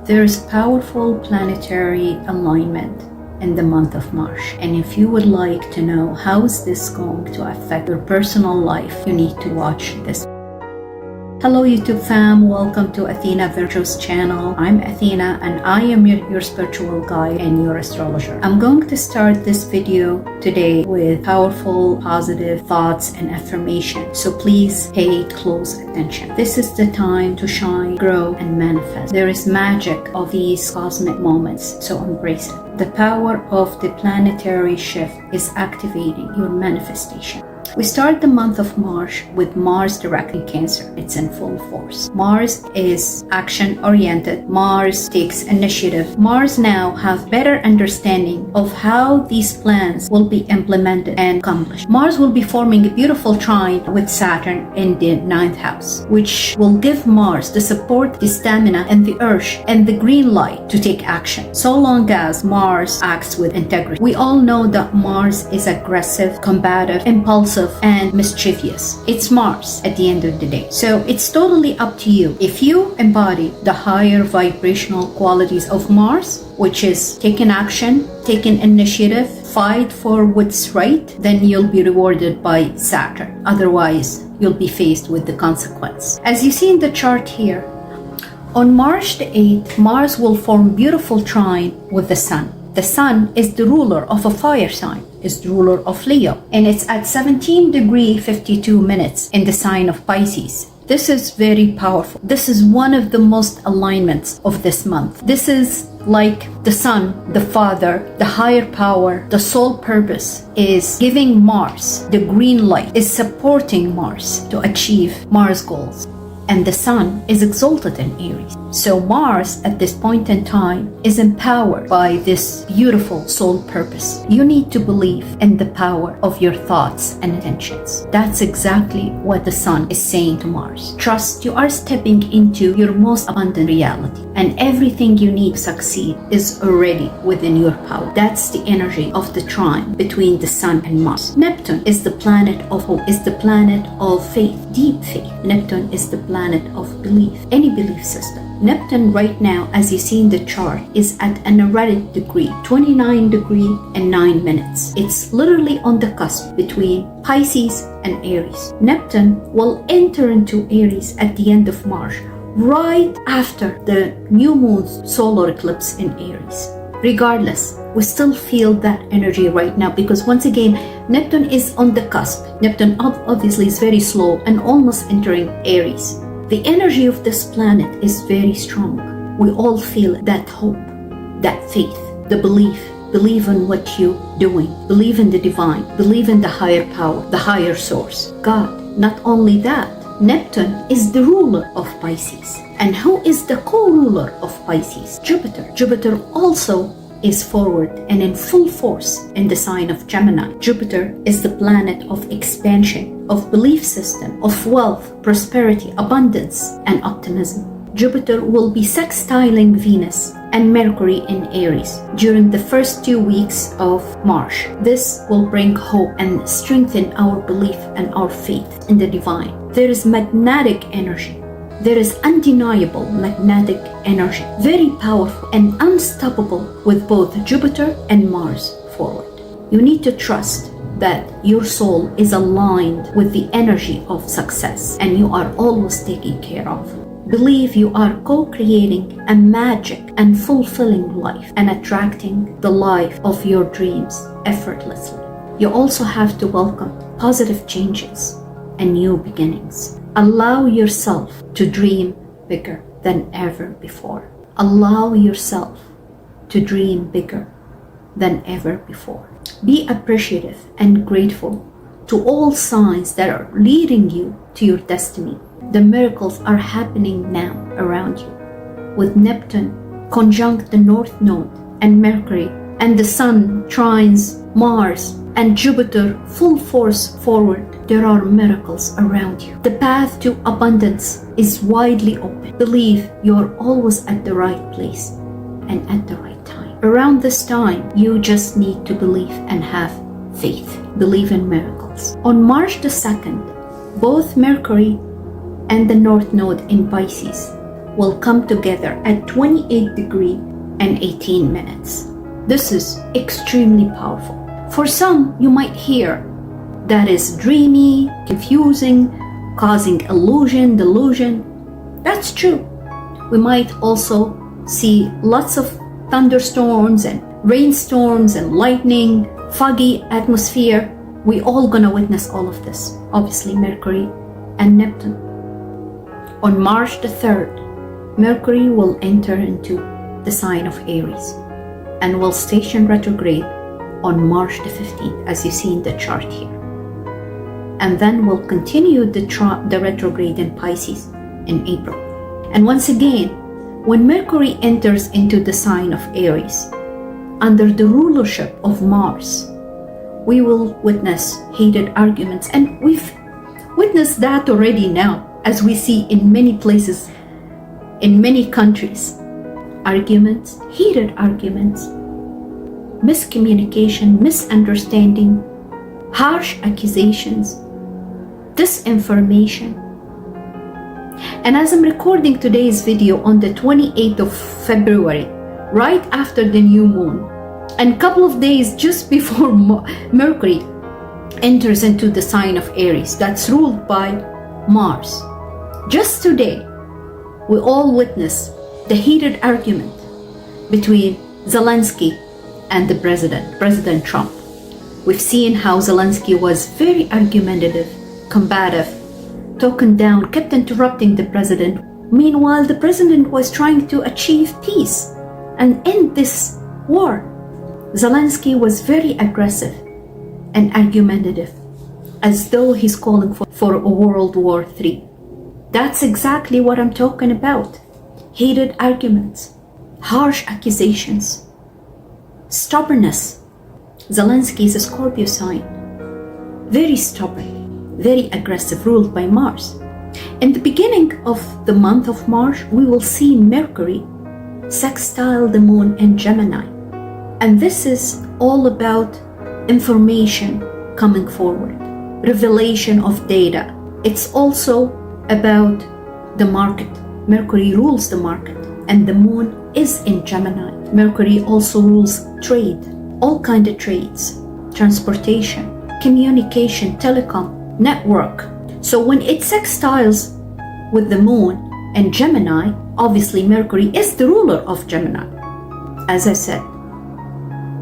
There is powerful planetary alignment in the month of March. And if you would like to know how is this going to affect your personal life, you need to watch this. Hello YouTube fam, welcome to Athena Virtuo's channel. I'm Athena and I am your spiritual guide and your astrologer. I'm going to start this video today with powerful, positive thoughts and affirmation. So please pay close attention. This is the time to shine, grow, and manifest. There is magic of these cosmic moments, so embrace it. The power of the planetary shift is activating your manifestation. We start the month of March with Mars direct in Cancer. It's in full force. Mars is action-oriented. Mars takes initiative. Mars now have better understanding of how these plans will be implemented and accomplished. Mars will be forming a beautiful trine with Saturn in the 9th house, which will give Mars the support, the stamina, and the urge and the green light to take action, so long as Mars acts with integrity. We all know that Mars is aggressive, combative, impulsive, and mischievous. It's Mars at the end of the day. So it's totally up to you. If you embody the higher vibrational qualities of Mars, which is taking action, taking initiative, fight for what's right, then you'll be rewarded by Saturn. Otherwise, you'll be faced with the consequence. As you see in the chart here, on March the 8th, Mars will form beautiful trine with the Sun. The Sun is the ruler of a fire sign, is the ruler of Leo, and it's at 17 degrees 52 minutes in the sign of Pisces. This is very powerful. This is one of the most alignments of this month. This is like the Sun, the Father, the higher power, the sole purpose is giving Mars the green light, is supporting Mars to achieve Mars goals. And the Sun is exalted in Aries. So Mars at this point in time is empowered by this beautiful soul purpose. You need to believe in the power of your thoughts and intentions. That's exactly what the Sun is saying to Mars. Trust you are stepping into your most abundant reality, and everything you need to succeed is already within your power. That's the energy of the trine between the Sun and Mars. Neptune is the planet of hope, is the planet of faith, deep faith. Neptune is the planet of belief, any belief system. Neptune right now, as you see in the chart, is at an erratic degree, 29 degrees and 9 minutes. It's literally on the cusp between Pisces and Aries. Neptune will enter into Aries at the end of March, right after the new moon's solar eclipse in Aries. Regardless, we still feel that energy right now because once again, Neptune is on the cusp. Neptune obviously is very slow and almost entering Aries. The energy of this planet is very strong. We all feel that hope, that faith, the belief. Believe in what you're doing. Believe in the divine. Believe in the higher power, the higher source, God. Not only that, Neptune is the ruler of Pisces. And who is the co-ruler of Pisces? Jupiter. Jupiter also is forward and in full force in the sign of Gemini. Jupiter is the planet of expansion, of belief system, of wealth, prosperity, abundance, and optimism. Jupiter will be sextiling Venus and Mercury in Aries during the first 2 weeks of March. This will bring hope and strengthen our belief and our faith in the divine. There is magnetic energy. There is undeniable magnetic energy, very powerful and unstoppable with both Jupiter and Mars forward. You need to trust that your soul is aligned with the energy of success and you are always taken care of. Believe you are co-creating a magic and fulfilling life and attracting the life of your dreams effortlessly. You also have to welcome positive changes and new beginnings. Allow yourself to dream bigger than ever before. Allow yourself to dream bigger than ever before. Be appreciative and grateful to all signs that are leading you to your destiny. The miracles are happening now around you. With Neptune conjunct the North Node and Mercury, and the Sun trines Mars and Jupiter full force forward, there are miracles around you. The path to abundance is widely open. Believe you're always at the right place and at the right time. Around this time, you just need to believe and have faith. Believe in miracles. On March the 2nd, both Mercury and the North Node in Pisces will come together at 28 degrees and 18 minutes. This is extremely powerful. For some, you might hear that is dreamy, confusing, causing illusion, delusion. That's true. We might also see lots of thunderstorms and rainstorms and lightning, foggy atmosphere. We all gonna witness all of this. Obviously, Mercury and Neptune. On March the 3rd, Mercury will enter into the sign of Aries and will station retrograde on March the 15th, as you see in the chart here. And then will continue the retrograde in Pisces in April. And once again, when Mercury enters into the sign of Aries, under the rulership of Mars, we will witness heated arguments. And we've witnessed that already now, as we see in many places, in many countries. Arguments, heated arguments, miscommunication, misunderstanding, harsh accusations, disinformation. And as I'm recording today's video on the 28th of February, right after the new moon, and a couple of days just before Mercury enters into the sign of Aries, that's ruled by Mars. Just today, we all witness the heated argument between Zelensky and the President Trump. We've seen how Zelensky was very argumentative, combative, talking down, kept interrupting the president. Meanwhile, the president was trying to achieve peace and end this war. Zelensky was very aggressive and argumentative, as though he's calling for a World War III. That's exactly what I'm talking about. Heated arguments, harsh accusations, stubbornness. Zelensky is a Scorpio sign, very stubborn, very aggressive, ruled by Mars. In the beginning of the month of March, we will see Mercury sextile the moon in Gemini. And this is all about information coming forward, revelation of data. It's also about the market. Mercury rules the market, and the moon is in Gemini. Mercury also rules trade, all kinds of trades, transportation, communication, telecom, network. So when it sextiles with the moon and Gemini, obviously Mercury is the ruler of Gemini. As I said,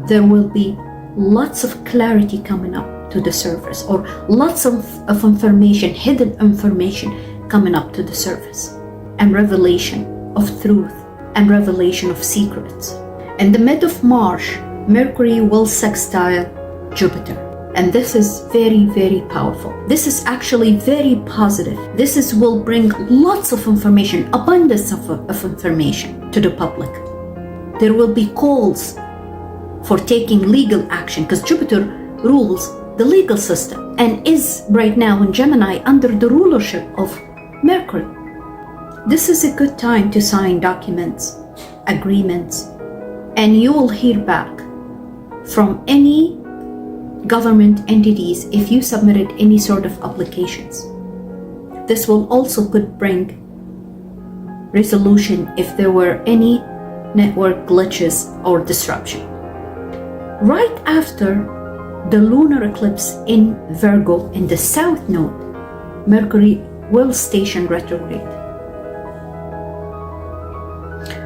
there will be lots of clarity coming up to the surface, or lots of information, hidden information coming up to the surface, and revelation of truth and revelation of secrets. In the mid of March, Mercury will sextile Jupiter. And this is very, very powerful. This is actually very positive. Will bring lots of information, abundance of information to the public. There will be calls for taking legal action, because Jupiter rules the legal system and is right now in Gemini under the rulership of Mercury. This is a good time to sign documents, agreements, and you will hear back from any government entities if you submitted any sort of applications. This will also could bring resolution if there were any network glitches or disruption. Right after the lunar eclipse in Virgo in the south node, Mercury will station retrograde.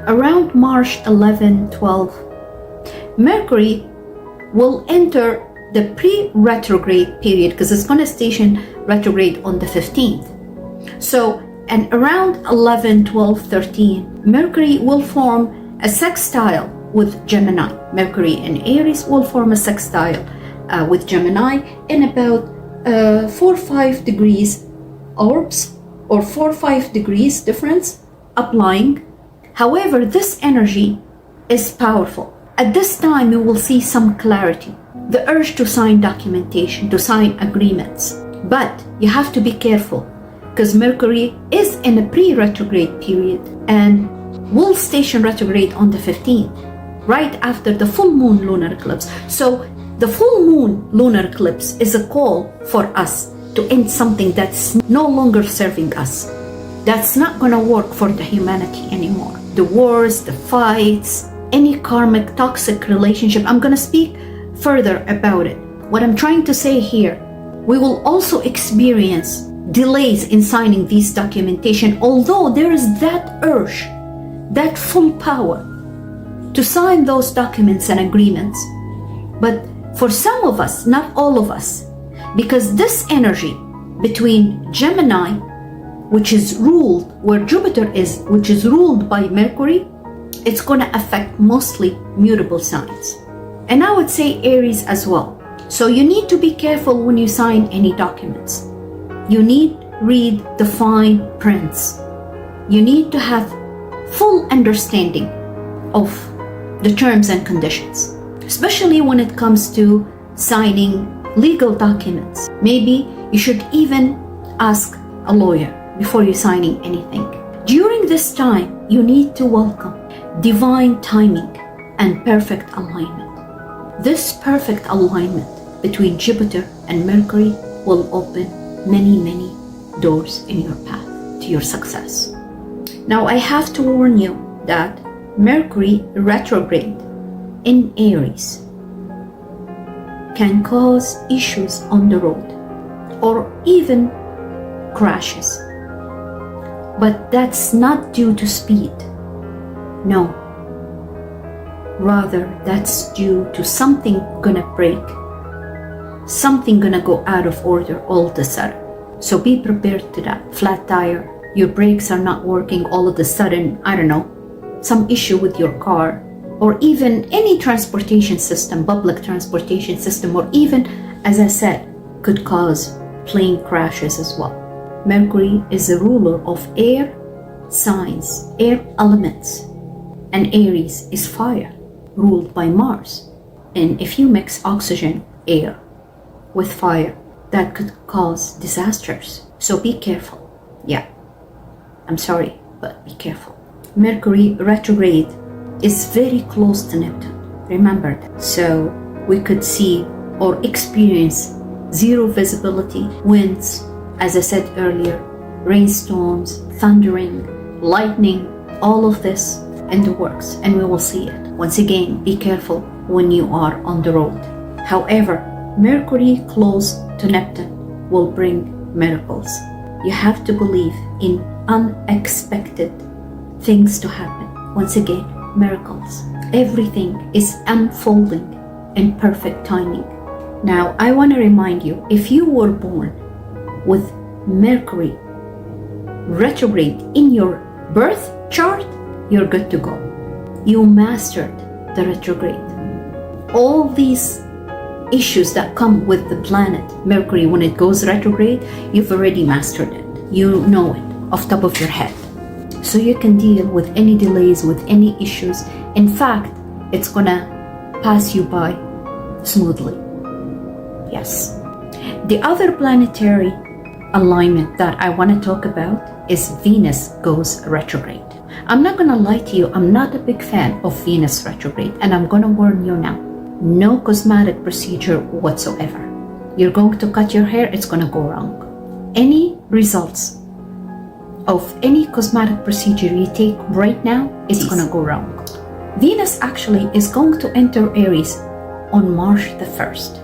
Around March 11, 12, Mercury will enter the pre-retrograde period, because it's going to station retrograde on the 15th. So, and around 11, 12, 13, Mercury will form a sextile with Gemini. Mercury in Aries will form a sextile with Gemini in about 4 or 5 degrees orbs, or 4 or 5 degrees difference applying. However, this energy is powerful. At this time, you will see some clarity, the urge to sign documentation, to sign agreements. But you have to be careful, because Mercury is in a pre-retrograde period and will station retrograde on the 15th, right after the full moon lunar eclipse. So the full moon lunar eclipse is a call for us to end something that's no longer serving us. That's not gonna work for the humanity anymore. The wars, the fights, any karmic toxic relationship. I'm gonna speak further about it. What I'm trying to say here, we will also experience delays in signing these documentation, although there is that urge, that full power to sign those documents and agreements. But for some of us, not all of us, because this energy between Gemini, which is ruled, where Jupiter is, which is ruled by Mercury, it's going to affect mostly mutable signs. And I would say Aries as well. So you need to be careful when you sign any documents. You need to read the fine prints. You need to have full understanding of the terms and conditions, especially when it comes to signing legal documents. Maybe you should even ask a lawyer before you're signing anything. During this time, you need to welcome divine timing and perfect alignment. This perfect alignment between Jupiter and Mercury will open many, many doors in your path to your success. Now, I have to warn you that Mercury retrograde in Aries can cause issues on the road or even crashes. But that's not due to speed. No. Rather, that's due to something gonna break. Something gonna go out of order all of a sudden. So be prepared to that. Flat tire, your brakes are not working all of a sudden, I don't know, some issue with your car, or even any transportation system, public transportation system, or even, as I said, could cause plane crashes as well. Mercury is a ruler of air signs, air elements, and Aries is fire, ruled by Mars. And if you mix oxygen, air, with fire, that could cause disasters. So be careful. Yeah, I'm sorry, but be careful. Mercury retrograde is very close to Neptune. Remember that. So we could see or experience zero visibility, winds, as I said earlier, rainstorms, thundering, lightning, all of this in the works, and we will see it. Once again, be careful when you are on the road. However, Mercury close to Neptune will bring miracles. You have to believe in unexpected things to happen. Once again, miracles. Everything is unfolding in perfect timing. Now, I want to remind you, if you were born with Mercury retrograde in your birth chart, you're good to go. You mastered the retrograde. All these issues that come with the planet Mercury when it goes retrograde, you've already mastered it. You know it off the top of your head. So you can deal with any delays, with any issues. In fact, it's gonna pass you by smoothly. Yes. The other planetary alignment that I want to talk about is Venus goes retrograde. I'm not gonna lie to you, I'm not a big fan of Venus retrograde, and I'm gonna warn you now. No cosmetic procedure whatsoever. You're going to cut your hair, it's gonna go wrong. Any results of any cosmetic procedure you take right now, it's gonna go wrong. Venus actually is going to enter Aries on March the 1st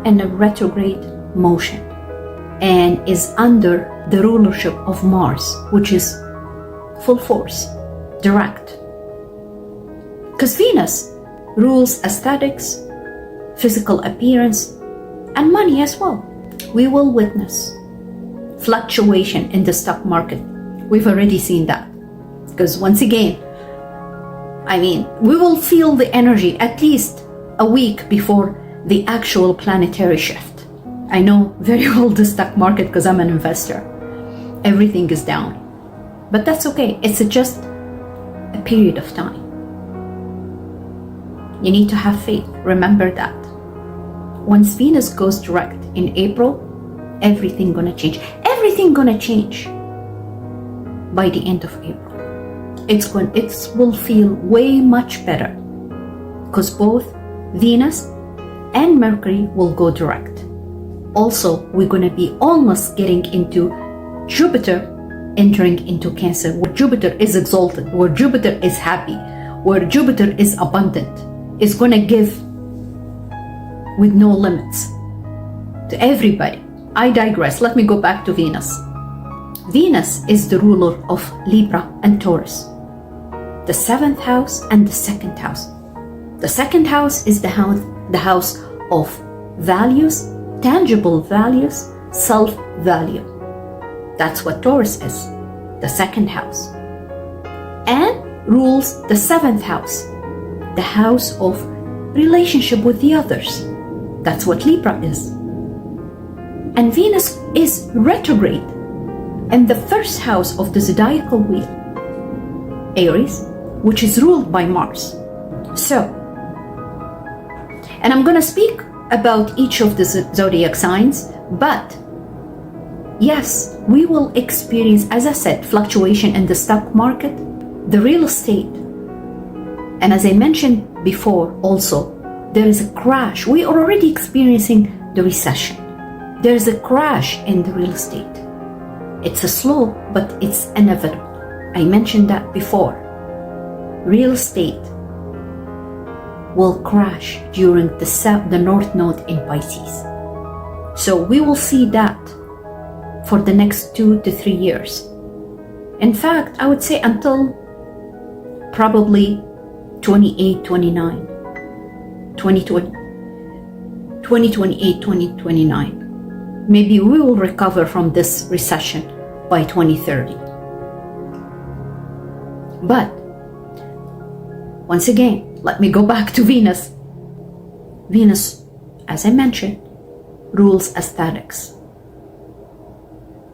in a retrograde motion, and is under the rulership of Mars, which is full force, direct. Because Venus rules aesthetics, physical appearance, and money as well. We will witness fluctuation in the stock market. We've already seen that. Because once again, we will feel the energy at least a week before the actual planetary shift. I know very well the stock market because I'm an investor. Everything is down. But that's okay. It's just a period of time. You need to have faith. Remember that. Once Venus goes direct in April, everything gonna change. Everything gonna change by the end of April. It will feel way much better because both Venus and Mercury will go direct. Also, we're gonna be almost getting into Jupiter entering into Cancer, where Jupiter is exalted, where Jupiter is happy, where Jupiter is abundant, is going to give with no limits to everybody. I digress. Let me go back to Venus. Venus is the ruler of Libra and Taurus, the 7th house and the 2nd house. The 2nd house is the house of values, tangible values, self-value. That's what Taurus is, the 2nd house. And rules the 7th house, the house of relationship with the others. That's what Libra is. And Venus is retrograde in the 1st house of the zodiacal wheel, Aries, which is ruled by Mars. So, and I'm going to speak about each of the zodiac signs, but yes, we will experience, as I said, fluctuation in the stock market, the real estate. And as I mentioned before also, there is a crash. We are already experiencing the recession. There is a crash in the real estate. It's a slow, but it's inevitable. I mentioned that before. Real estate will crash during the North Node in Pisces. So we will see that for the next 2 to 3 years. In fact, I would say until probably 2028, 2029. Maybe we will recover from this recession by 2030. But once again, let me go back to Venus. Venus, as I mentioned, rules aesthetics.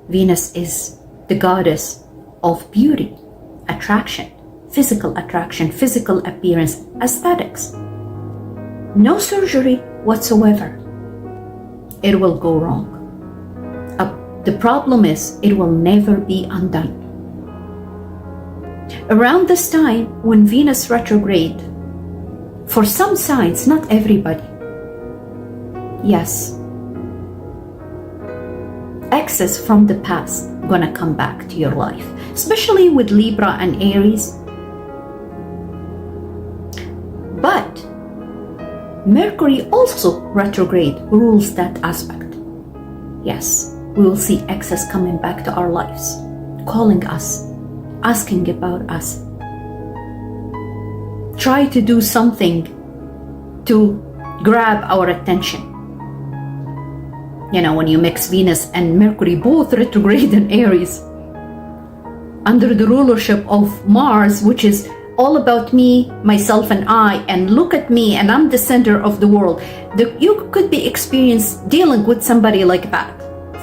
Venus is the goddess of beauty, attraction, physical appearance, aesthetics. No surgery whatsoever. It will go wrong. The problem is it will never be undone. Around this time, when Venus retrograde, for some signs, not everybody, yes, exes from the past gonna come back to your life, especially with Libra and Aries. But Mercury also retrograde rules that aspect. Yes, we will see exes coming back to our lives, calling us, asking about us. Try to do something to grab our attention. You know, when you mix Venus and Mercury, both retrograde in Aries, under the rulership of Mars, which is all about me, myself, and I, and look at me, and I'm the center of the world. You could be experienced dealing with somebody like that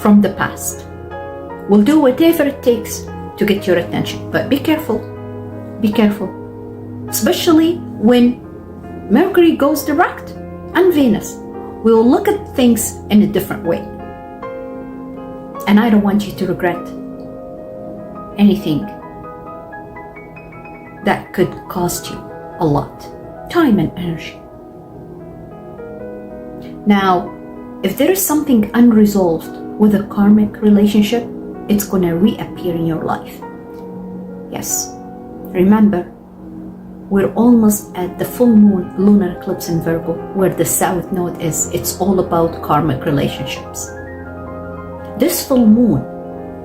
from the past. We'll do whatever it takes to get your attention, but be careful. Be careful, especially when Mercury goes direct and Venus. We will look at things in a different way. And I don't want you to regret anything that could cost you a lot, time and energy. Now, if there is something unresolved with a karmic relationship, it's going to reappear in your life. Yes, remember, we're almost at the full moon lunar eclipse in Virgo, where the south node is. It's all about karmic relationships. This full moon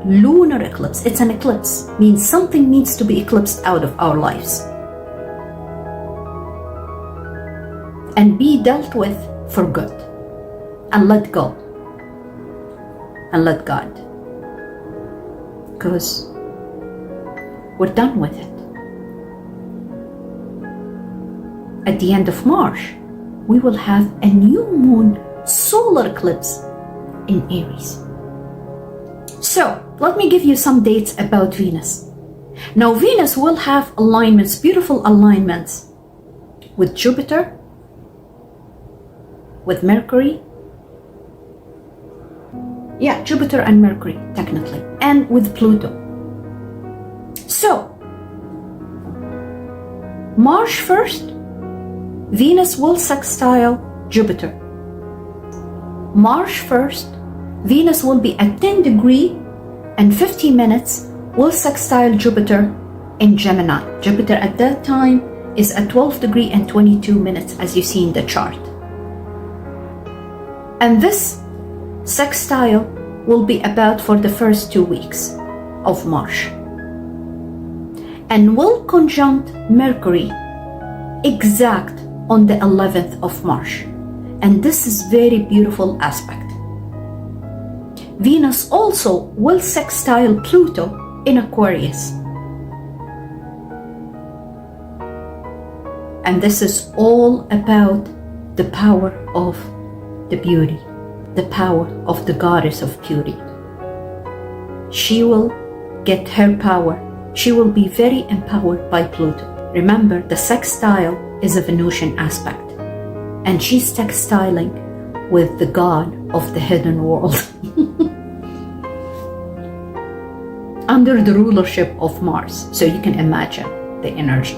lunar eclipse, it's an eclipse, means something needs to be eclipsed out of our lives and be dealt with for good, and let go and let God, because we're done with it. At the end of March, we will have a new moon solar eclipse in Aries. So, let me give you some dates about Venus. Now, Venus will have alignments, beautiful alignments with Jupiter, with Mercury. Yeah, Jupiter and Mercury, technically, and with Pluto. So, March 1st, Venus will sextile Jupiter. March 1st, Venus will be at 10 degrees and 50 minutes will sextile Jupiter in Gemini. Jupiter at that time is at 12 degrees and 22 minutes, as you see in the chart. And this sextile will be about for the first 2 weeks of March, and will conjunct Mercury exact on the 11th of March. And this is very beautiful aspect. Venus also will sextile Pluto in Aquarius. And this is all about the power of the beauty, the power of the goddess of beauty. She will get her power. She will be very empowered by Pluto. Remember, the sextile is a Venusian aspect, and she's sextiling with the god of the hidden world under the rulership of Mars. So you can imagine the energy.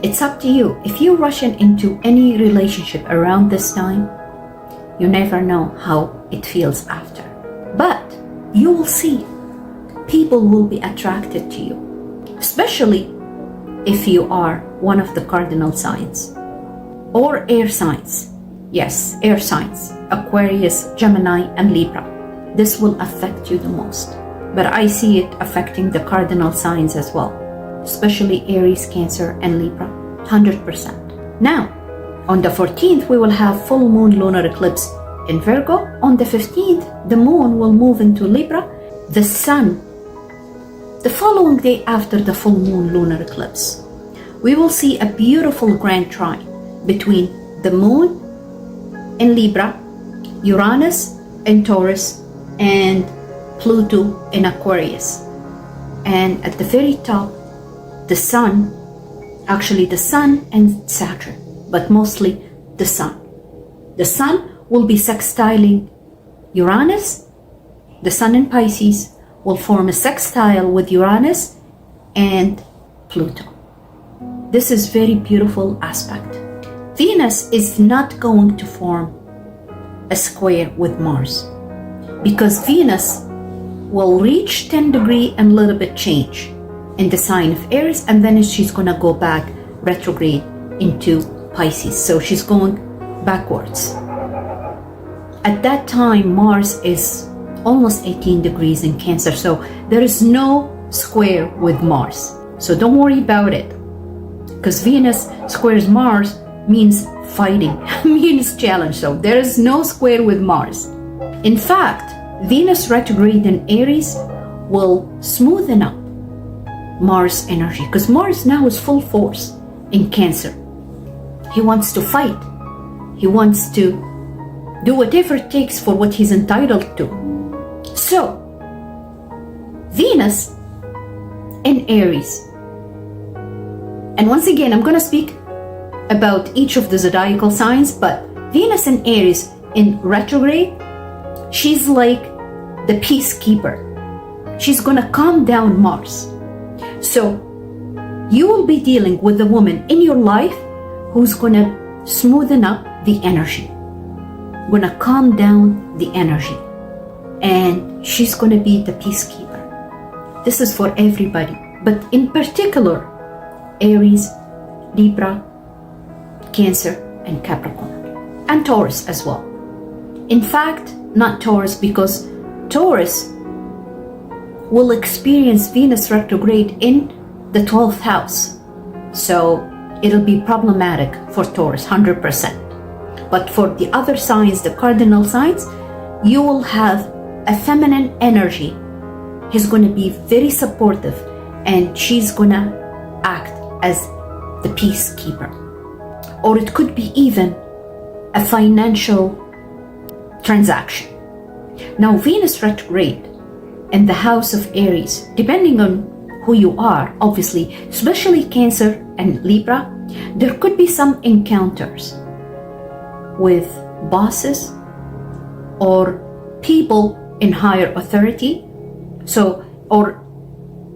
It's up to you. If you're rushing into any relationship around this time, you never know how it feels after. But you will see people will be attracted to you, especially if you are one of the cardinal signs or air signs. Yes, air signs, Aquarius, Gemini, and Libra. This will affect you the most. But I see it affecting the cardinal signs as well, especially Aries, Cancer, and Libra, 100%. Now, on the 14th, we will have full moon lunar eclipse in Virgo. On the 15th, the moon will move into Libra. The sun, the following day after the full moon lunar eclipse, we will see a beautiful grand trine between the moon in Libra, Uranus in Taurus, and Pluto in Aquarius. And at the very top, the sun, actually the sun and Saturn, but mostly the sun. The sun will be sextiling Uranus. The sun in Pisces will form a sextile with Uranus and Pluto. This is very beautiful aspect. Venus is not going to form a square with Mars, because Venus will reach 10 degrees and a little bit change in the sign of Aries, and then she's going to go back retrograde into Pisces. So she's going backwards. At that time, Mars is almost 18 degrees in Cancer, so there is no square with Mars. So don't worry about it, because Venus squares Mars means fighting, means challenge. So there is no square with Mars. In fact, Venus retrograde in Aries will smoothen up Mars energy, because Mars now is full force in Cancer. He wants to fight. He wants to do whatever it takes for what he's entitled to. So, Venus in Aries. And once again, I'm going to speak about each of the zodiacal signs, but Venus in Aries in retrograde, she's like the peacekeeper. She's going to calm down Mars. So, you will be dealing with a woman in your life who's going to smoothen up the energy, going to calm down the energy, and she's going to be the peacekeeper. This is for everybody, but in particular, Aries, Libra, Cancer, and Capricorn, and Taurus as well. In fact, not Taurus, because Taurus will experience Venus retrograde in the 12th house. So it'll be problematic for Taurus, 100%. But for the other signs, the cardinal signs, you will have a feminine energy. He's going to be very supportive, and she's going to act as the peacekeeper. Or it could be even a financial transaction. Now, Venus retrograde in the house of Aries, depending on who you are, obviously, especially Cancer and Libra, there could be some encounters with bosses or people in higher authority. So, or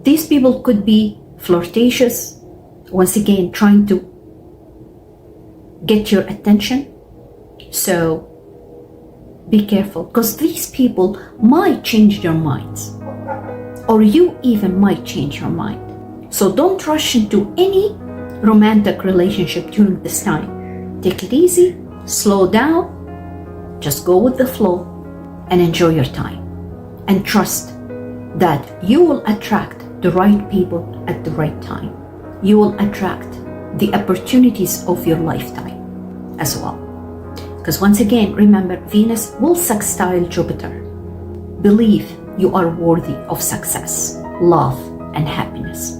these people could be flirtatious, once again, trying to get your attention. So, be careful, because these people might change their minds, or you even might change your mind. So don't rush into any romantic relationship during this time. Take it easy, slow down, just go with the flow and enjoy your time. And trust that you will attract the right people at the right time. You will attract the opportunities of your lifetime as well. Because once again, remember, Venus will sextile Jupiter. Believe you are worthy of success, love, and happiness.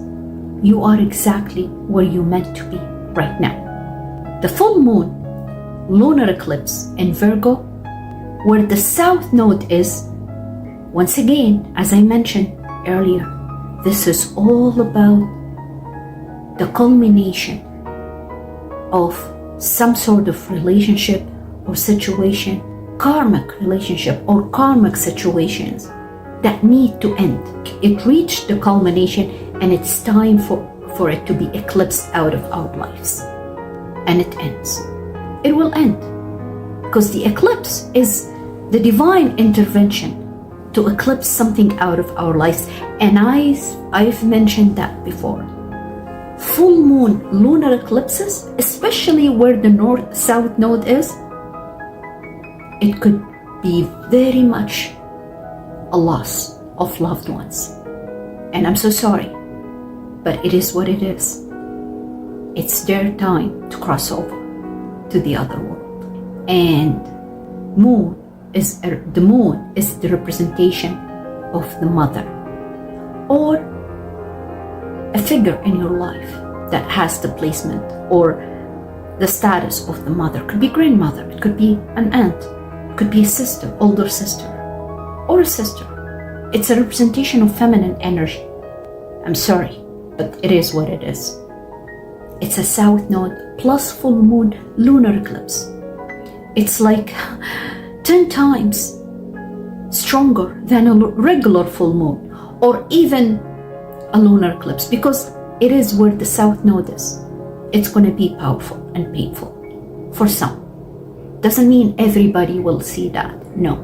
You are exactly where you're meant to be right now. The full moon, lunar eclipse in Virgo, where the south node is, once again, as I mentioned earlier, this is all about the culmination of some sort of relationship or situation, karmic relationship or karmic situations that need to end. It reached the culmination and it's time for it to be eclipsed out of our lives. And it ends. It will end. Because the eclipse is the divine intervention to eclipse something out of our lives. And I've mentioned that before. Full moon lunar eclipses, especially where the north-south node is, it could be very much a loss of loved ones. And I'm so sorry, but it is what it is. It's their time to cross over to the other world. And the moon is the representation of the mother, or a figure in your life that has the placement or the status of the mother. It could be grandmother, it could be an aunt, it could be a sister, older sister, or a sister. It's a representation of feminine energy. I'm sorry, but it is what it is. It's a south node plus full moon lunar eclipse. It's like 10 times stronger than a regular full moon, or even a lunar eclipse, because it is where the south node is. It's going to be powerful and painful for some. Doesn't mean everybody will see that. No.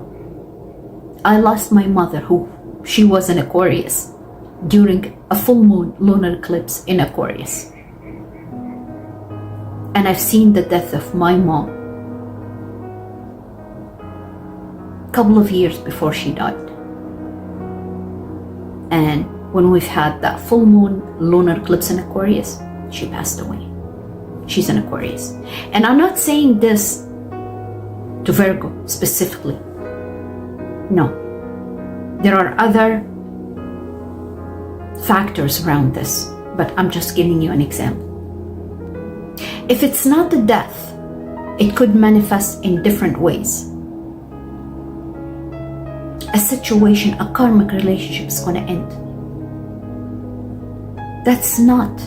I lost my mother, she was an Aquarius, during a full moon lunar eclipse in Aquarius. And I've seen the death of my mom a couple of years before she died. And when we've had that full moon lunar eclipse in Aquarius, she passed away. She's an Aquarius. And I'm not saying this to Virgo specifically. No. There are other factors around this, but I'm just giving you an example. If it's not the death, it could manifest in different ways. A situation, a karmic relationship is going to end. That's not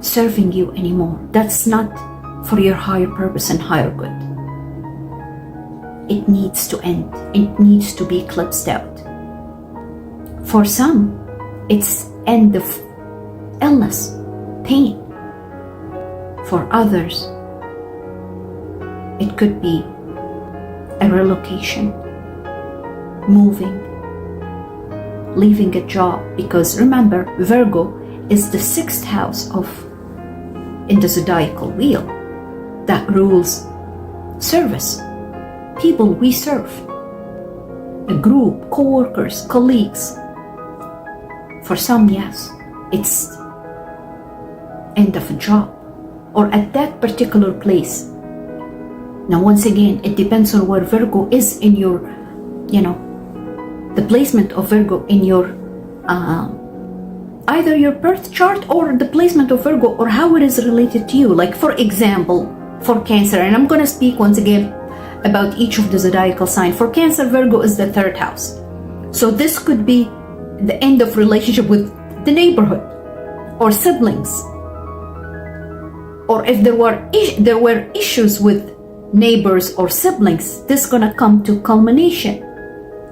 serving you anymore. That's not for your higher purpose and higher good. It needs to end. It needs to be eclipsed out. For some, it's end of illness, pain. For others, it could be a relocation, moving, leaving a job, because remember, Virgo is the 6th house in the zodiacal wheel that rules service. People we serve, a group, co-workers, colleagues. For some, yes, it's end of a job, or at that particular place. Now, once again, it depends on where Virgo is in your, the placement of Virgo in your, either your birth chart or the placement of Virgo, or how it is related to you. Like, for example, for Cancer, and I'm going to speak once again about each of the zodiacal sign. For Cancer, Virgo is the 3rd house. So this could be the end of relationship with the neighborhood or siblings. Or if there were issues with neighbors or siblings, this is going to come to culmination.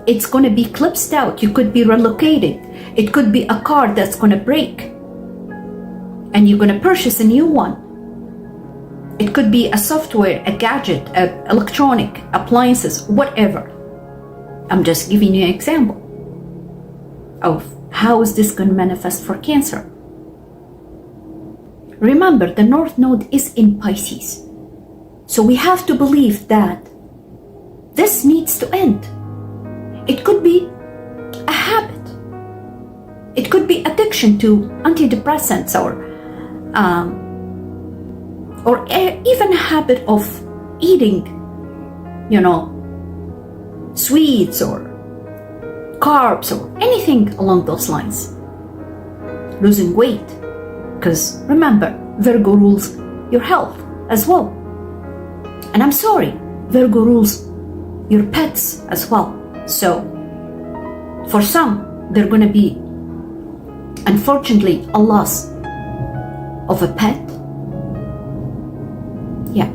It's going to be eclipsed out. You could be relocating. It could be a car that's going to break, and you're going to purchase a new one. It could be a software, a gadget, electronic, appliances, whatever. I'm just giving you an example of how is this going to manifest for Cancer. Remember, the North Node is in Pisces. So we have to believe that this needs to end. It could be a habit. It could be addiction to antidepressants or even a habit of eating, sweets or carbs or anything along those lines. Losing weight, because remember, Virgo rules your health as well. And I'm sorry, Virgo rules your pets as well. So for some, they're going to be, unfortunately, a loss of a pet. Yeah.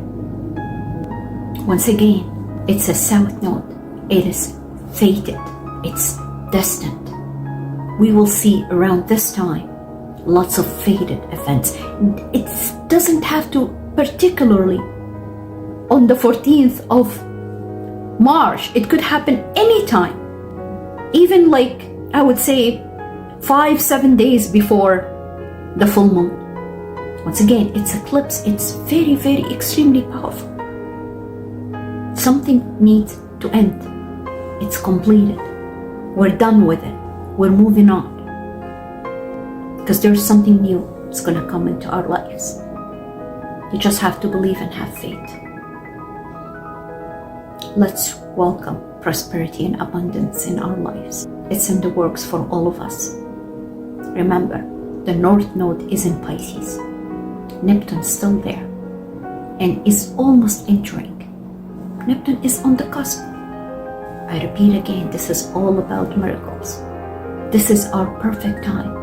Once again, it's a South Node. It is fated. It's destined. We will see around this time lots of fated events. It doesn't have to particularly on the 14th of March. It could happen anytime. Even like, I would say 5-7 days before the full moon. Once again, it's eclipse. It's very, very extremely powerful. Something needs to end. It's completed. We're done with it. We're moving on. Because there's something new that's going to come into our lives. You just have to believe and have faith. Let's welcome prosperity and abundance in our lives. It's in the works for all of us. Remember, the North Node is in Pisces. Neptune is still there and is almost entering. Neptune is on the cusp. I repeat again, this is all about miracles. This is our perfect time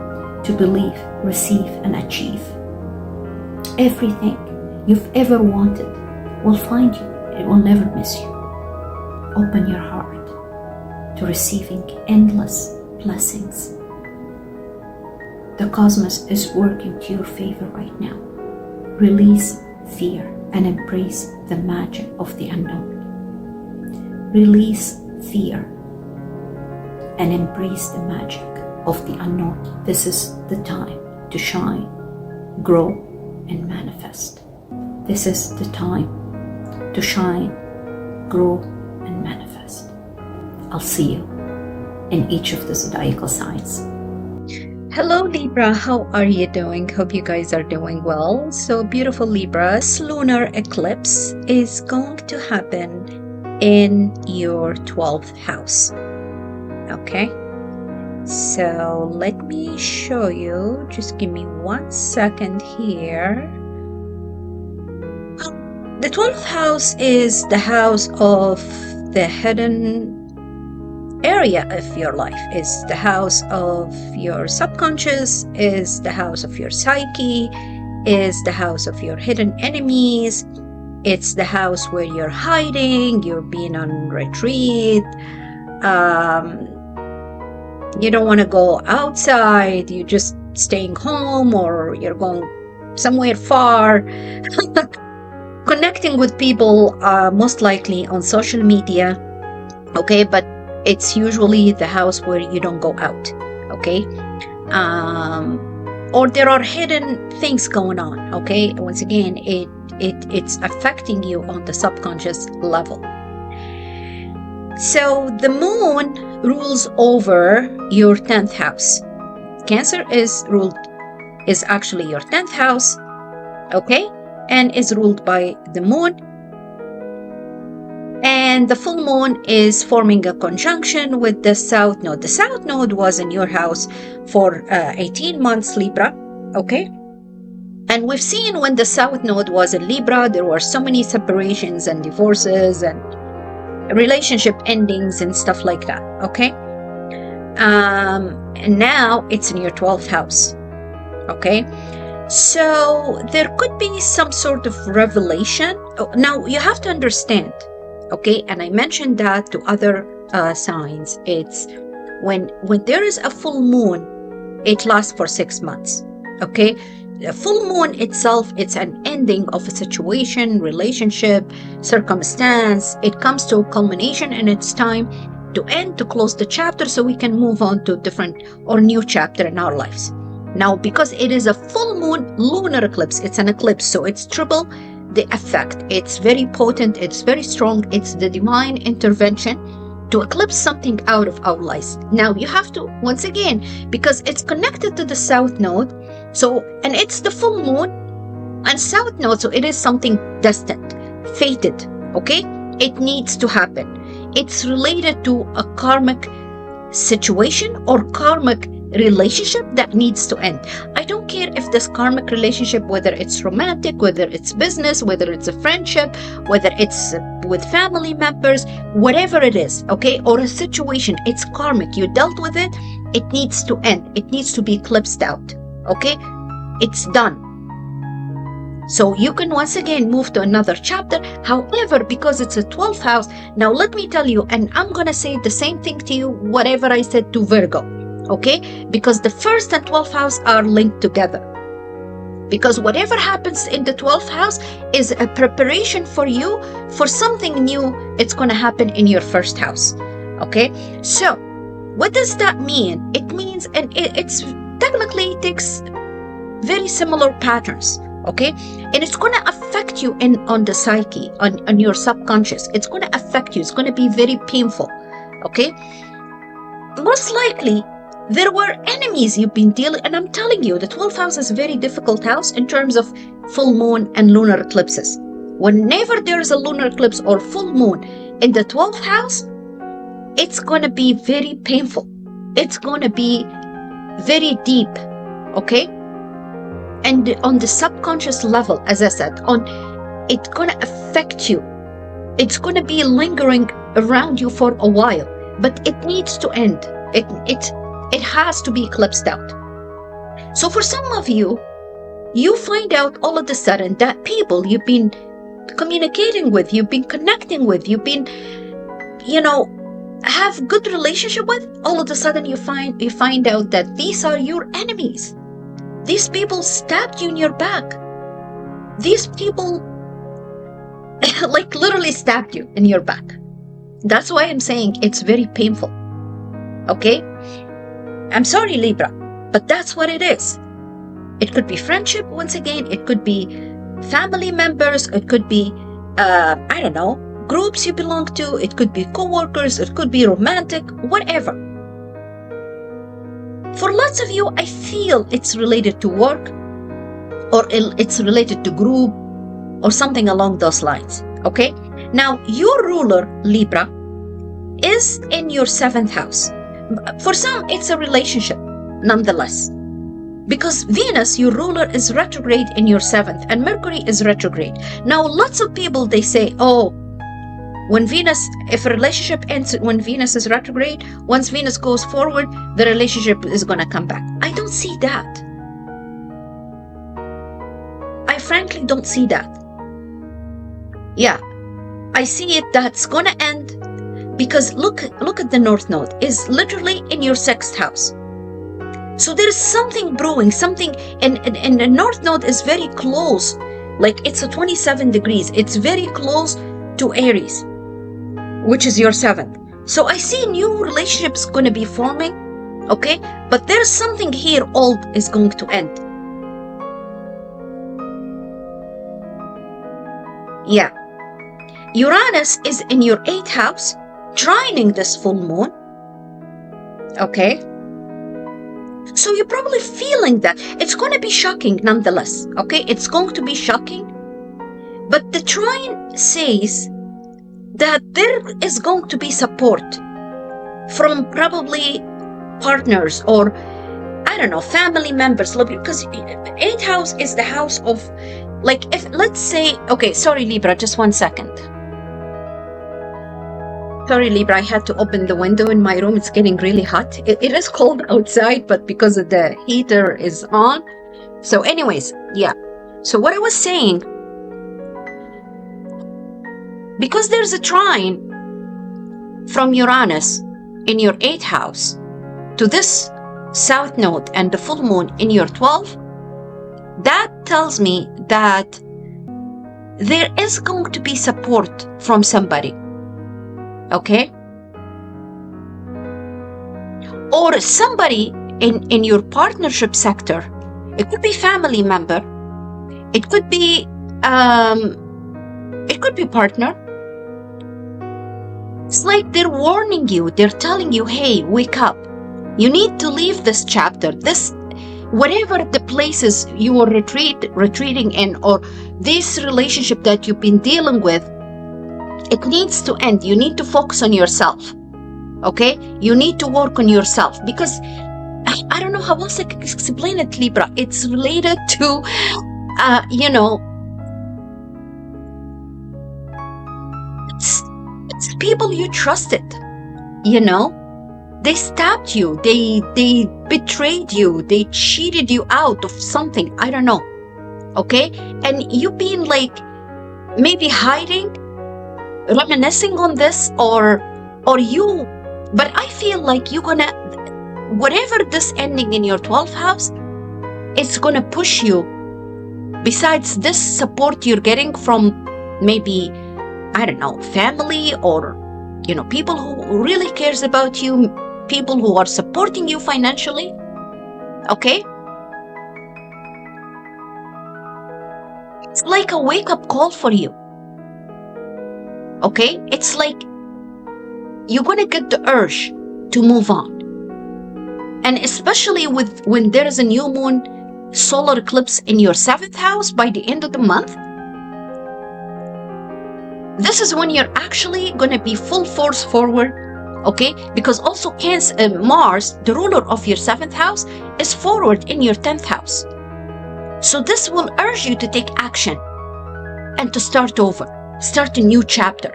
to believe, receive, and achieve. Everything you've ever wanted will find you. It will never miss you. Open your heart to receiving endless blessings. The cosmos is working to your favor right now. Release fear and embrace the magic of the unknown. Release fear and embrace the magic of the unknown. This is the time to shine, grow, and manifest. This is the time to shine, grow, and manifest. I'll see you in each of the zodiacal signs. Hello Libra, how are you doing? Hope you guys are doing well. So beautiful Libra, this lunar eclipse is going to happen in your 12th house. Okay, so let me show you. Just give me 1 second here. The 12th house is the house of the hidden area of your life. Is the house of your subconscious, is the house of your psyche, is the house of your hidden enemies. It's the house where you're hiding, you're being on retreat, you don't want to go outside, you're just staying home, or you're going somewhere far. Connecting with people, most likely on social media, okay, but it's usually the house where you don't go out, okay, or there are hidden things going on, okay. Once again, it's affecting you on the subconscious level. So the moon rules over your 10th house. Cancer is actually your 10th house, okay, and is ruled by the moon. And the full moon is forming a conjunction with the South Node. The South Node was in your house for 18 months, Libra, okay? And we've seen when the South Node was in Libra, there were so many separations and divorces and relationship endings and stuff like that, okay? And now it's in your 12th house, okay? So there could be some sort of revelation. Now you have to understand, okay, and I mentioned that to other signs. It's when there is a full moon, it lasts for 6 months, okay? A full moon itself, it's an ending of a situation, relationship, circumstance. It comes to a culmination and it's time to end, to close the chapter so we can move on to different or new chapter in our lives. Now, because it is a full moon lunar eclipse, it's an eclipse, so it's triple the effect. It's very potent, it's very strong, it's the divine intervention to eclipse something out of our lives. Now, you have to, once again, because it's connected to the south node, so, and it's the full moon and south node, so it is something destined, fated, okay? It needs to happen. It's related to a karmic situation or karmic relationship that needs to end. I don't care if this karmic relationship, whether it's romantic, whether it's business, whether it's a friendship, whether it's with family members, whatever it is, okay, or a situation, it's karmic. You dealt with it, it needs to end. It needs to be eclipsed out, okay? It's done. So you can once again move to another chapter. However, because it's a 12th house, now let me tell you, and I'm going to say the same thing to you, whatever I said to Virgo, okay? Because the 1st and 12th house are linked together. Because whatever happens in the 12th house is a preparation for you for something new. It's going to happen in your 1st house, okay? So what does that mean? It means, and it's technically takes very similar patterns. Okay, and it's going to affect you on the psyche, on your subconscious. It's going to affect you. It's going to be very painful. Okay, most likely there were enemies you've been dealing, and I'm telling you, the 12th house is a very difficult house in terms of full moon and lunar eclipses. Whenever there is a lunar eclipse or full moon in the 12th house, it's going to be very painful. It's going to be very deep. Okay. And on the subconscious level, as I said, it's going to affect you. It's going to be lingering around you for a while, but it needs to end. It has to be eclipsed out. So for some of you, you find out all of a sudden that people you've been communicating with, you've been connecting with, you've been, have good relationship with, all of a sudden you find out that these are your enemies. These people stabbed you in your back. These people like literally stabbed you in your back. That's why I'm saying it's very painful. Okay? I'm sorry, Libra, but that's what it is. It could be friendship, once again. It could be family members. It could be, groups you belong to. It could be co-workers. It could be romantic, whatever. For lots of you, I feel it's related to work or it's related to group or something along those lines, okay? Now, your ruler, Libra, is in your 7th house. For some, it's a relationship, nonetheless. Because Venus, your ruler, is retrograde in your 7th and Mercury is retrograde. Now, lots of people, they say, if a relationship ends when Venus is retrograde, once Venus goes forward, the relationship is going to come back. I don't see that. I frankly don't see that. Yeah, I see it that's going to end because look at the North Node. Is literally in your 6th house. So there is something brewing, something, and the North Node is very close. Like it's a 27 degrees. It's very close to Aries, which is your 7th. So I see new relationships going to be forming, okay? But there's something here old is going to end. Yeah. Uranus is in your 8th house, trining this full moon, okay? So you're probably feeling that. It's going to be shocking nonetheless, okay? It's going to be shocking. But the trine says that there is going to be support from probably partners or, family members. Because 8th house is the house of, let's say, okay, sorry, Libra, just 1 second. Sorry, Libra, I had to open the window in my room. It's getting really hot. It is cold outside, but because of the heater is on. So anyways, yeah. So what I was saying, because there's a trine from Uranus in your 8th house to this south node and the full moon in your 12th, that tells me that there is going to be support from somebody, okay? Or somebody in your partnership sector. It could be family member. It could be partner. It's like they're warning you. They're telling you, hey, wake up. You need to leave this chapter. This, whatever the places you are retreating in, or this relationship that you've been dealing with, it needs to end. You need to focus on yourself. Okay? You need to work on yourself, because I don't know how else I can explain it, Libra. It's related to, it's people you trusted, They stabbed you, they betrayed you, they cheated you out of something, I don't know, okay? And you've been like maybe hiding, reminiscing on this, or you, but I feel like you're gonna, whatever this ending in your 12th house, it's gonna push you, besides this support you're getting from maybe, I don't know, family, or, people who really cares about you, people who are supporting you financially, okay? It's like a wake-up call for you, okay? It's like you're gonna get the urge to move on. And especially when there is a new moon solar eclipse in your 7th house by the end of the month, this is when you're actually gonna be full force forward, okay? Because also Mars, the ruler of your 7th house, is forward in your 10th house. So this will urge you to take action and to start over, start a new chapter,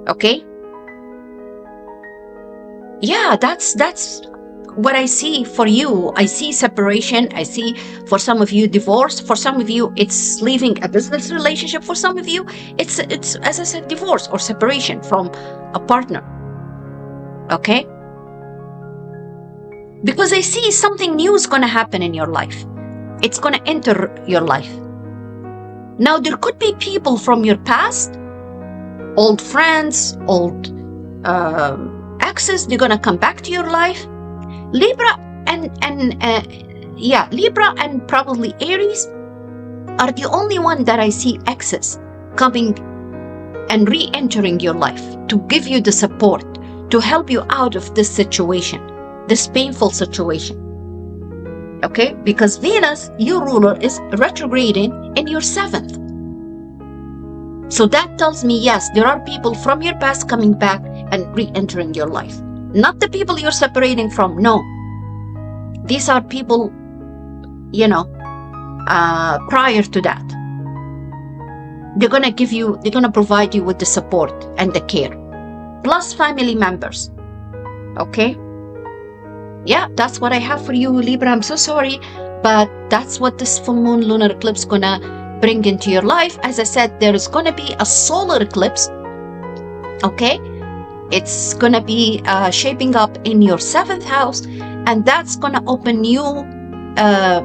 okay? Yeah, that's what I see for you. I see separation. I see for some of you divorce. For some of you, it's leaving a business relationship. For some of you, it's as I said, divorce or separation from a partner. Okay? Because I see something new is going to happen in your life. It's going to enter your life. Now, there could be people from your past, old friends, old exes, they're going to come back to your life. Libra and probably Aries are the only one that I see exes coming and re-entering your life to give you the support, to help you out of this situation, this painful situation. Okay? Because Venus, your ruler, is retrograding in your 7th. So that tells me, yes, there are people from your past coming back and re-entering your life. Not the people you're separating from, no. These are people, prior to that. They're gonna provide you with the support and the care. Plus family members. Okay? Yeah, that's what I have for you, Libra. I'm so sorry, but that's what this full moon lunar eclipse gonna bring into your life. As I said, there is gonna be a solar eclipse. Okay? It's gonna be shaping up in your 7th house, and that's gonna open a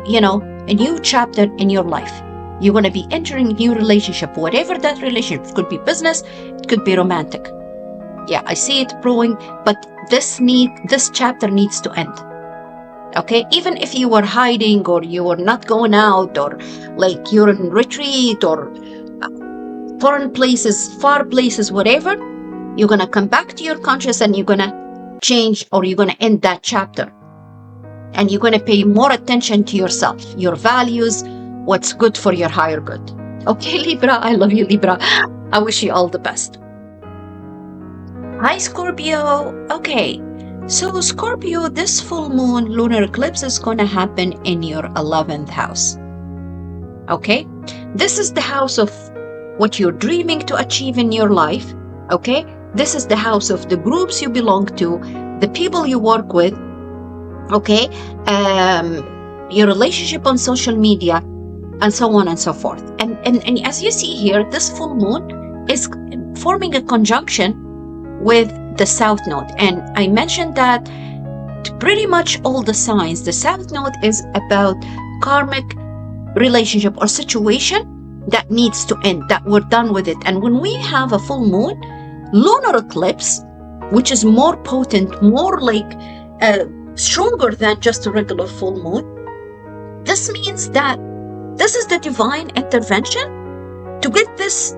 new chapter in your life. You're gonna be entering a new relationship, whatever that relationship. It could be business, it could be romantic. Yeah, I see it brewing, but this chapter needs to end. Okay, even if you were hiding, or you were not going out, or like you're in retreat, or foreign places, far places, whatever. You're going to come back to your conscious, and you're going to change, or you're going to end that chapter. And you're going to pay more attention to yourself, your values, what's good for your higher good. Okay, Libra, I love you, Libra. I wish you all the best. Hi, Scorpio. Okay, so Scorpio, this full moon lunar eclipse is going to happen in your 11th house. Okay, this is the house of what you're dreaming to achieve in your life. Okay, this is the house of the groups you belong to, the people you work with, okay, your relationship on social media, and so on and so forth. And as you see here, this full moon is forming a conjunction with the South Node. And I mentioned that pretty much all the signs, the South Node is about karmic relationship or situation that needs to end, that we're done with it. And when we have a full moon, lunar eclipse, which is more potent, more like stronger than just a regular full moon, this means that this is the divine intervention to get this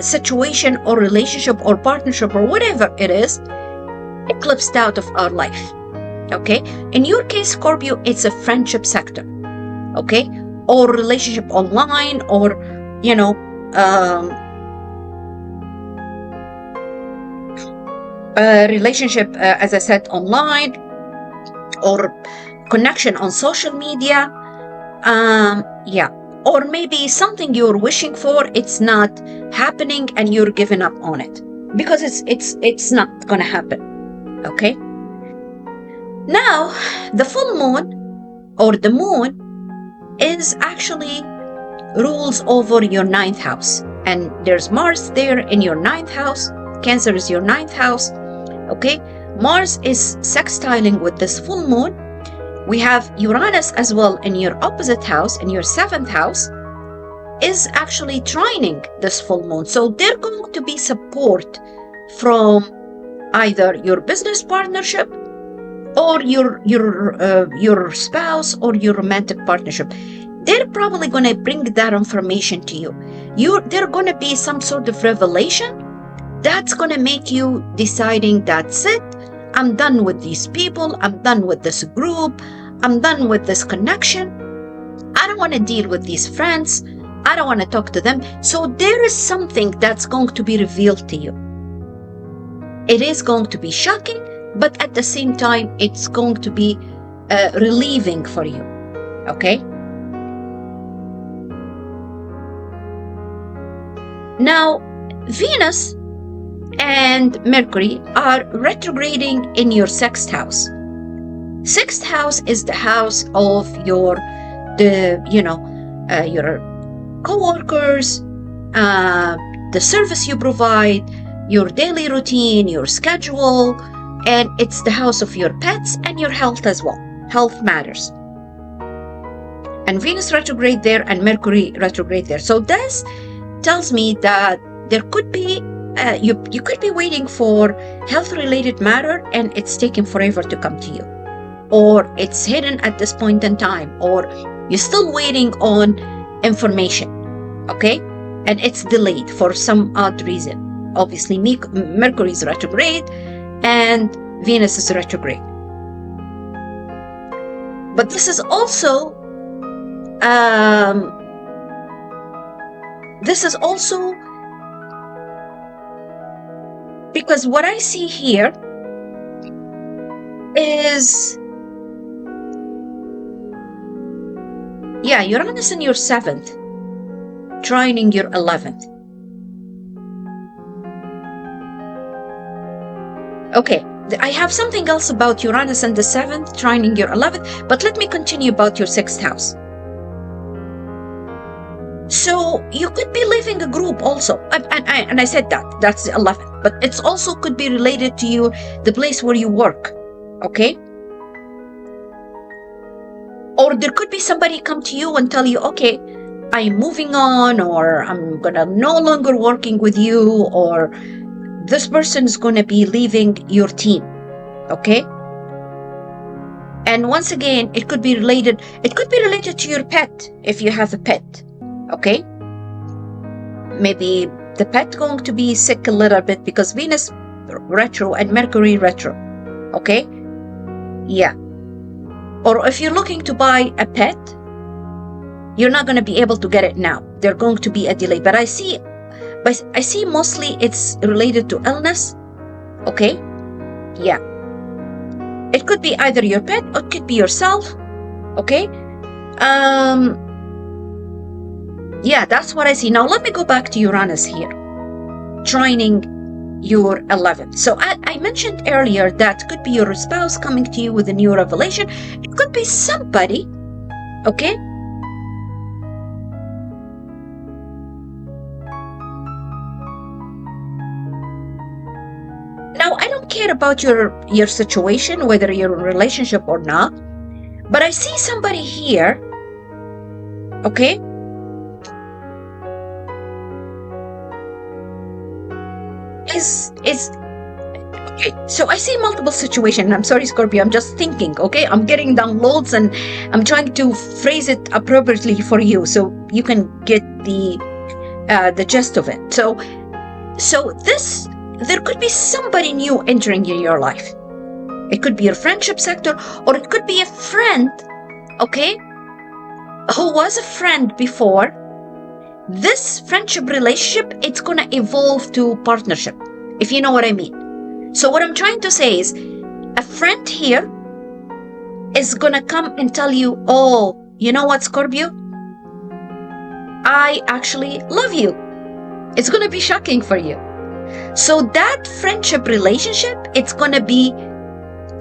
situation or relationship or partnership or whatever it is eclipsed out of our life. Okay, in your case, Scorpio, it's a friendship sector, okay, or relationship online, or relationship, as I said, online, or connection on social media. Or maybe something you're wishing for, it's not happening and you're giving up on it because it's not gonna happen. Okay, now the full moon or the moon is actually rules over your 9th house, and there's Mars there in your 9th house. Cancer is your 9th house. Okay, Mars is sextiling with this full moon. We have Uranus as well in your opposite house, in your 7th house, is actually trining this full moon. So they're going to be support from either your business partnership or your spouse or your romantic partnership. They're probably going to bring that information to you. They're going to be some sort of revelation that's going to make you deciding, that's it. I'm done with these people. I'm done with this group. I'm done with this connection. I don't want to deal with these friends. I don't want to talk to them. So there is something that's going to be revealed to you. It is going to be shocking, but at the same time, it's going to be relieving for you. Okay? Now, Venus and Mercury are retrograding in your 6th house. 6th house is the house of your co-workers, the service you provide, your daily routine, your schedule, and it's the house of your pets and your health as well. Health matters. And Venus retrograde there and Mercury retrograde there. So this tells me that there could be you could be waiting for health-related matter and it's taking forever to come to you, or it's hidden at this point in time, or you're still waiting on information, okay, and it's delayed for some odd reason. Obviously, Mercury is retrograde and Venus is retrograde. But this is also because what I see here is, Uranus in your 7th, trining your 11th. Okay, I have something else about Uranus in the 7th, trining your 11th, but let me continue about your 6th house. So you could be leaving a group also, and I said that's the 11th, but it's also could be related to the place where you work, okay? Or there could be somebody come to you and tell you, okay, I'm moving on, or I'm gonna no longer working with you, or this person is gonna be leaving your team, okay? And once again, it could be related to your pet if you have a pet. Okay, maybe the pet going to be sick a little bit because Venus retro and Mercury retro. Okay, or if you're looking to buy a pet, you're not going to be able to get it now. There's going to be a delay. But I see mostly it's related to illness. Okay, it could be either your pet or it could be yourself. Okay, that's what I see. Now, let me go back to Uranus here, trining your 11th. So I mentioned earlier that could be your spouse coming to you with a new revelation. It could be somebody, okay? Now, I don't care about your situation, whether you're in a relationship or not, but I see somebody here Okay? Is okay. So I see multiple situations. I'm sorry, Scorpio. I'm just thinking. Okay, I'm getting downloads and I'm trying to phrase it appropriately for you, so you can get the gist of it. So this, there could be somebody new entering in your life. It could be your friendship sector, or it could be a friend, okay, who was a friend before. This friendship relationship, it's gonna evolve to partnership, if you know what I mean. So what I'm trying to say is, a friend here is gonna come and tell you, oh, you know what, Scorpio? I actually love you. It's gonna be shocking for you. So that friendship relationship, it's gonna be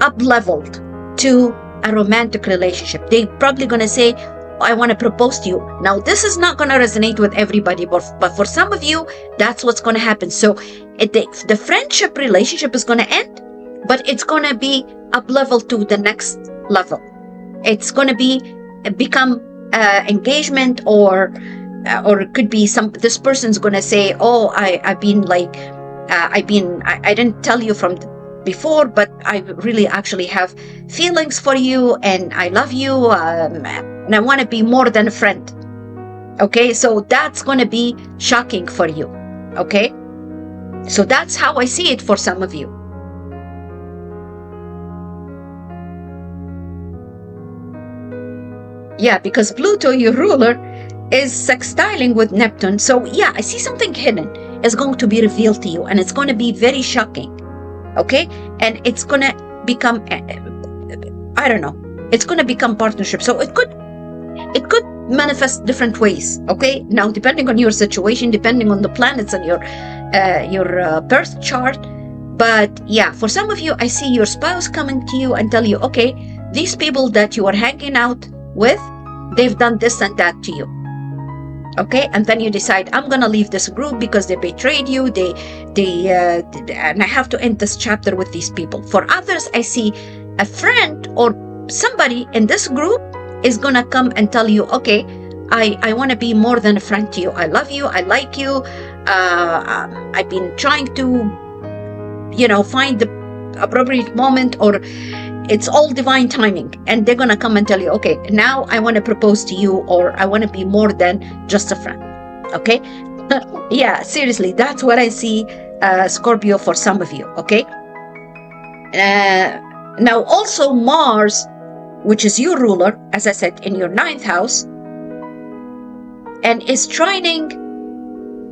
up-leveled to a romantic relationship. They probably gonna say, I want to propose to you. Now, this is not gonna resonate with everybody, but for some of you, that's what's gonna happen. So the friendship relationship is gonna end, but it's gonna be up-leveled to the next level. It's gonna become engagement, or it could be this person's gonna say, oh, I didn't tell you from before, but I really actually have feelings for you, and I love you, and I want to be more than a friend. Okay, so that's going to be shocking for you. Okay, so that's how I see it for some of you. Yeah, because Pluto, your ruler, is sextiling with Neptune. So yeah, I see something hidden is going to be revealed to you, and it's going to be very shocking. Okay, and it's going to become, I don't know, it's going to become partnership. So it could manifest different ways. Okay, now depending on your situation, depending on the planets and your birth chart. But yeah, for some of you, I see your spouse coming to you and tell you, okay, these people that you are hanging out with, they've done this and that to you. Okay, and then you decide, I'm gonna leave this group because they betrayed you. And I have to end this chapter with these people. For others, I see a friend or somebody in this group is gonna come and tell you, okay, I want to be more than a friend to you. I love you. I like you. I've been trying to, find the appropriate moment, or it's all divine timing, and they're gonna come and tell you, okay, now I want to propose to you, or I want to be more than just a friend. Okay. Yeah, seriously, that's what I see, Scorpio, for some of you. Okay. Now also Mars, which is your ruler, as I said, in your 9th house, and is trining,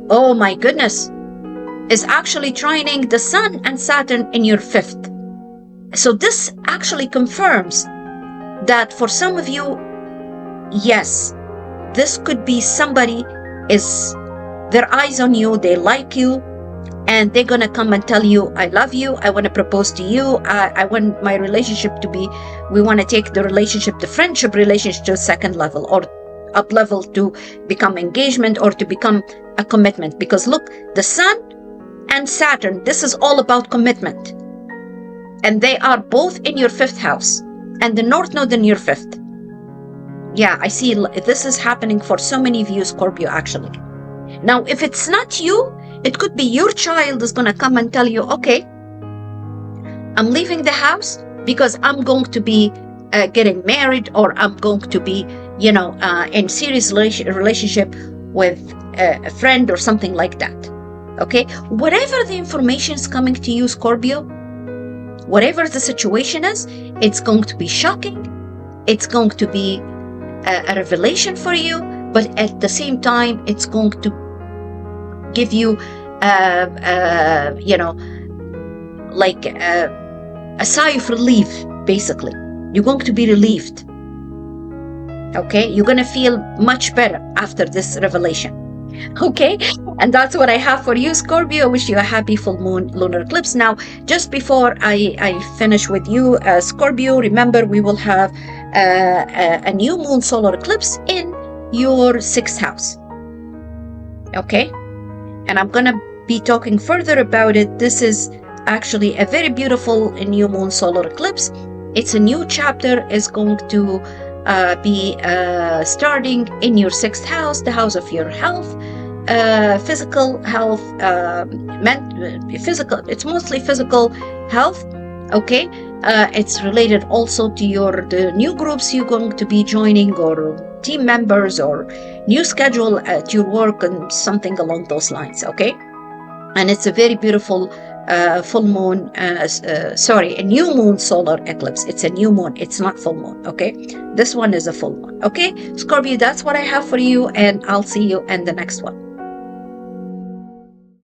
oh my goodness, is actually trining the Sun and Saturn in your 5th. So this actually confirms that for some of you, yes, this could be somebody is their eyes on you, they like you, and they're gonna come and tell you, I love you, I want to propose to you, I want my relationship to be, we want to take the friendship relationship to a second level, or up level to become engagement, or to become a commitment. Because look, the Sun and Saturn, this is all about commitment. And they are both in your 5th house, and the North Node in your 5th. Yeah, I see this is happening for so many of you, Scorpio, actually. Now, if it's not you, it could be your child is going to come and tell you, okay, I'm leaving the house because I'm going to be getting married, or I'm going to be, in serious relationship with a friend or something like that. Okay, whatever the information is coming to you, Scorpio, whatever the situation is, it's going to be shocking. It's going to be a revelation for you, but at the same time, it's going to give you, like a sigh of relief, basically. You're going to be relieved. Okay, you're going to feel much better after this revelation. Okay, and that's what I have for you, Scorpio. I wish you a happy full moon lunar eclipse. Now, just before I finish with you, Scorpio, remember we will have a new moon solar eclipse in your 6th house. Okay, and I'm gonna be talking further about it. This is actually a very beautiful new moon solar eclipse. It's a new chapter is going to be starting in your 6th house, the house of your health, physical health, physical. It's mostly physical health. Okay, it's related also to the new groups you're going to be joining, or team members, or new schedule at your work, and something along those lines. Okay, and it's a very beautiful full moon, a new moon solar eclipse. It's a new moon, it's not full moon. Okay, this one is a full moon. Okay, Scorpio, that's what I have for you, and I'll see you in the next one.